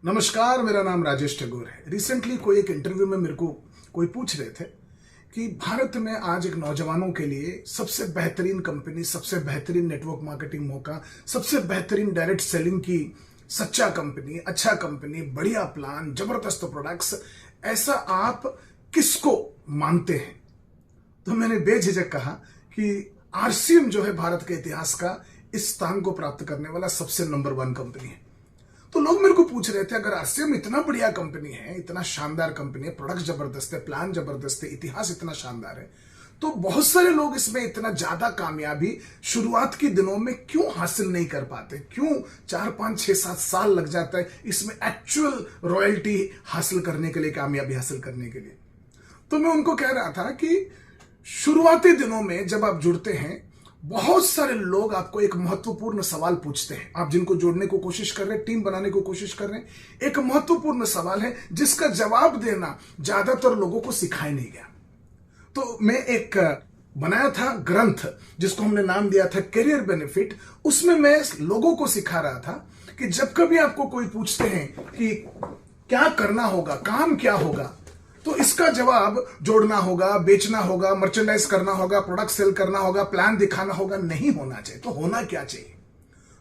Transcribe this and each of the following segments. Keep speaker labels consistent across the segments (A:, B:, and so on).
A: नमस्कार, मेरा नाम राजेश टैगोर है। रिसेंटली कोई एक इंटरव्यू में मेरे को कोई पूछ रहे थे कि भारत में आज एक नौजवानों के लिए सबसे बेहतरीन कंपनी, सबसे बेहतरीन नेटवर्क मार्केटिंग मौका, सबसे बेहतरीन डायरेक्ट सेलिंग की सच्चा कंपनी, अच्छा कंपनी, बढ़िया प्लान, जबरदस्त प्रोडक्ट्स, ऐसा आप किसको मानते हैं? तो मैंने बेझिझक कहा कि आरसीएम जो है भारत के इतिहास का इस स्थान को प्राप्त करने वाला सबसे नंबर 1 कंपनी है। तो लोग मेरे को पूछ रहे थे, अगर आरसीएम इतना बढ़िया कंपनी है, इतना शानदार कंपनी है, प्रोडक्ट जबरदस्त है, प्लान जबरदस्त है, इतिहास इतना शानदार है, तो बहुत सारे लोग इसमें इतना ज्यादा कामयाबी शुरुआत के दिनों में क्यों हासिल नहीं कर पाते? क्यों 4, 5, 6, 7 साल लग जाता है इसमें एक्चुअल रॉयल्टी हासिल करने के लिए, कामयाबी हासिल करने के लिए? तो मैं उनको कह रहा था कि शुरुआती दिनों में जब आप जुड़ते हैं, बहुत सारे लोग आपको एक महत्वपूर्ण सवाल पूछते हैं। आप जिनको जोड़ने को कोशिश कर रहे हैं, टीम बनाने को कोशिश कर रहे हैं, एक महत्वपूर्ण सवाल है जिसका जवाब देना ज्यादातर लोगों को सिखाया नहीं गया। तो मैं एक बनाया था ग्रंथ जिसको हमने नाम दिया था करियर बेनिफिट। उसमें मैं लोगों को सिखा रहा था कि जब कभी आपको कोई पूछते हैं कि क्या करना होगा, काम क्या होगा, तो इसका जवाब जोड़ना होगा, बेचना होगा, मर्चेंडाइज करना होगा, प्रोडक्ट सेल करना होगा, प्लान दिखाना होगा, नहीं होना चाहिए। तो होना क्या चाहिए?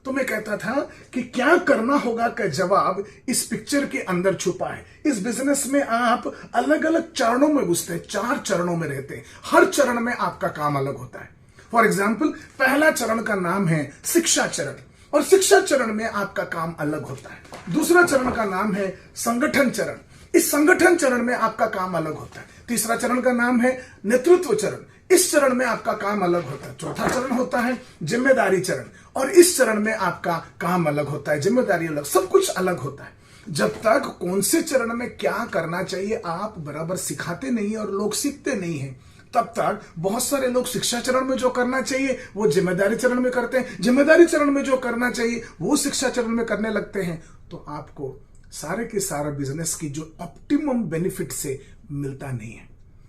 A: तो मैं कहता था कि क्या करना होगा का जवाब इस पिक्चर के अंदर छुपा है। इस बिजनेस में आप अलग अलग चरणों में घुसते हैं, 4 चरणों में रहते हैं। हर चरण में आपका काम अलग होता है। फॉर एग्जाम्पल, पहला चरण का नाम है शिक्षा चरण, और शिक्षा चरण में आपका काम अलग होता है। दूसरा चरण का नाम है संगठन चरण, इस संगठन चरण में आपका काम अलग होता है। तीसरा चरण का नाम है नेतृत्व चरण, इस चरण में आपका काम अलग होता है। चौथा चरण होता है जिम्मेदारी चरण, और इस चरण में आपका काम अलग होता है, जिम्मेदारी अलग, सब कुछ अलग होता है। जब तक कौन से चरण में क्या करना चाहिए आप बराबर सिखाते नहीं और लोग सीखते नहीं हैं, तब तक बहुत सारे लोग शिक्षा चरण में जो करना चाहिए वो जिम्मेदारी चरण में करते हैं, जिम्मेदारी चरण में जो करना चाहिए वो शिक्षा चरण में करने लगते हैं। तो आपको सारे के सारा बिजनेस की जो ऑप्टिमम बेनिफिट से मिलता नहीं है।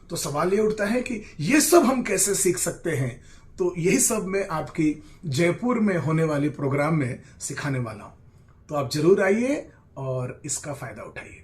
A: तो सवाल ये उठता है कि ये सब हम कैसे सीख सकते हैं? तो यही सब मैं आपकी जयपुर में होने वाली प्रोग्राम में सिखाने वाला हूं। तो आप जरूर आइए और इसका फायदा उठाइए।